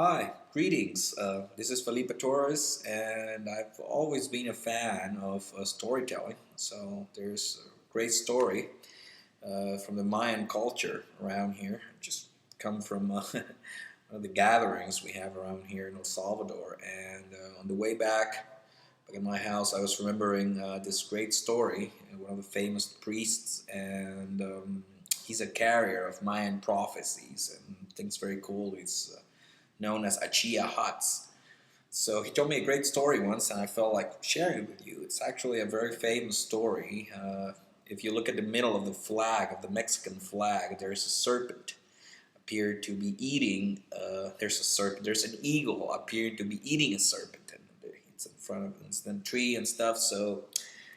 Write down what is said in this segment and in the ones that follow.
Hi, greetings. This is Felipe Torres, and I've always been a fan of storytelling. So there's a great story from the Mayan culture around here. Just come from one of the gatherings we have around here in El Salvador. And on the way back in my house, I was remembering this great story. One of the famous priests, and he's a carrier of Mayan prophecies, and things very cool. He's known as Achia huts. So he told me a great story once, and I felt like sharing it with you. It's actually a very famous story. If you look at the middle of the flag, of the Mexican flag, there's a serpent appeared to be eating. There's a serpent. There's an eagle appeared to be eating a serpent, and it's in front of the tree and stuff. So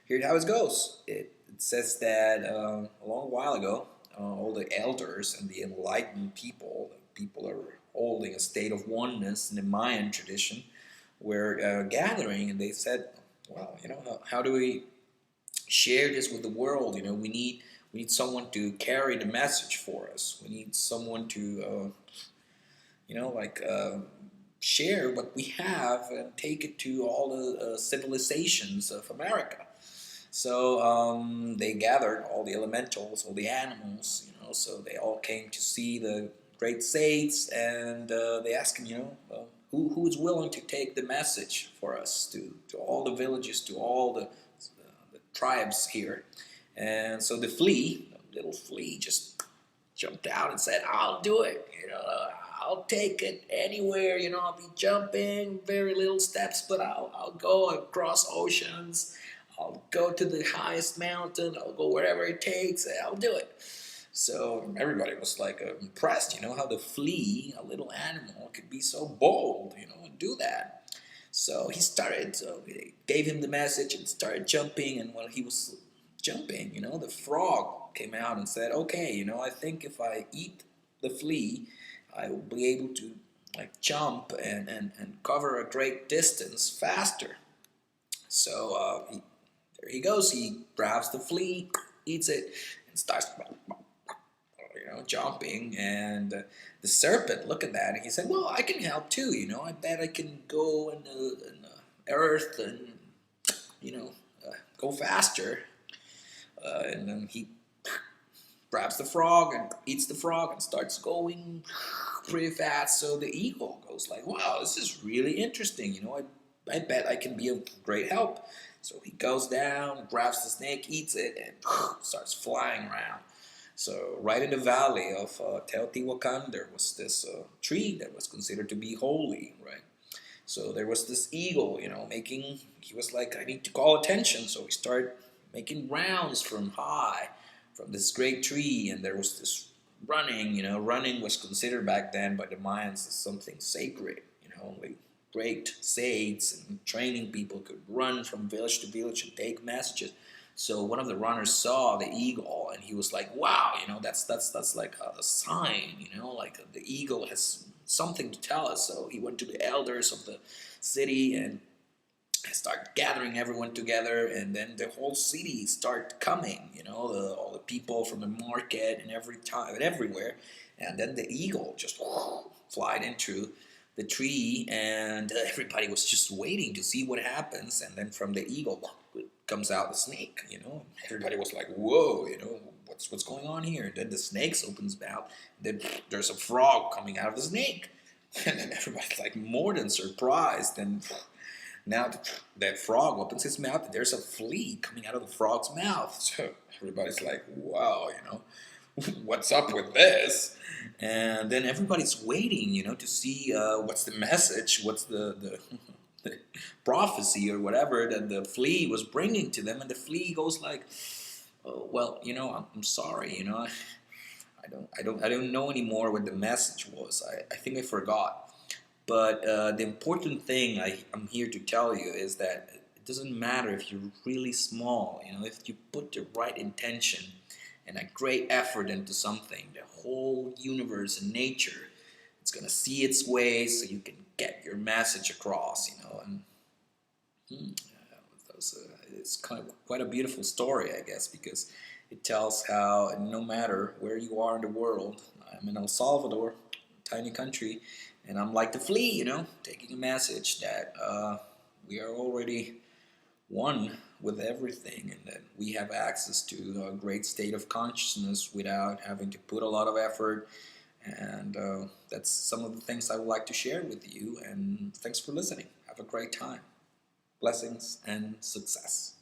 here's how it goes. It says that a long while ago, all the elders and the enlightened people, people are holding a state of oneness in the Mayan tradition, were gathering, and they said, "Well, how do we share this with the world? We need someone to carry the message for us. We need someone to, share what we have and take it to all the civilizations of America." So they gathered all the elementals, all the animals, so they all came to see the great saints, and they asked him, who is willing to take the message for us to all the villages, to all the tribes here. And so the little flea, just jumped out and said, "I'll do it. I'll take it anywhere. I'll be jumping very little steps, but I'll go across oceans. I'll go to the highest mountain. I'll go wherever it takes. I'll do it." So everybody was like impressed, how the flea, a little animal, could be so bold, and do that. So he started, so they gave him the message and started jumping. And while he was jumping, the frog came out and said, "Okay, I think if I eat the flea, I will be able to like jump and cover a great distance faster." So there he goes. He grabs the flea, eats it, and starts jumping. And the serpent look at that, and he said, "Well, I can help too. I bet I can go in the earth and go faster." And then he grabs the frog and eats the frog and starts going pretty fast. So the eagle goes like, "Wow, this is really interesting. I bet I can be of great help." So he goes down, grabs the snake, eats it, and starts flying around. So right in the valley of Teotihuacan, there was this tree that was considered to be holy, right? So there was this eagle, he was like, "I need to call attention." So he started making rounds from high, from this great tree, and there was this running. Running was considered back then by the Mayans as something sacred. Only great saints and training people could run from village to village and take messages. So one of the runners saw the eagle, and he was like, "Wow, that's like a sign, like the eagle has something to tell us." So he went to the elders of the city and started gathering everyone together, and then the whole city started coming. All the people from the market and every time and everywhere, and then the eagle just flied into the tree, and everybody was just waiting to see what happens. And then from the eagle comes out the snake. Everybody was like, "Whoa, what's going on here?" And then the snake opens mouth. Then there's a frog coming out of the snake, and then everybody's like more than surprised. And now that frog opens his mouth, and there's a flea coming out of the frog's mouth. So everybody's like, "Wow, what's up with this?" And then everybody's waiting, to see what's the message, what's the prophecy or whatever that the flea was bringing to them. And the flea goes like, "Oh, well, I'm sorry, I don't know anymore what the message was. I think I forgot." But the important thing I'm here to tell you is that it doesn't matter if you're really small. If you put the right intention and a great effort into something, the whole universe and nature, it's gonna see its way so you can get your message across. And it's kind of quite a beautiful story, I guess, because it tells how no matter where you are in the world, I'm in El Salvador, tiny country, and I'm like the flea, taking a message that we are already one with everything, and that we have access to a great state of consciousness without having to put a lot of effort. And that's some of the things I would like to share with you. And thanks for listening. Have a great time. Blessings and success.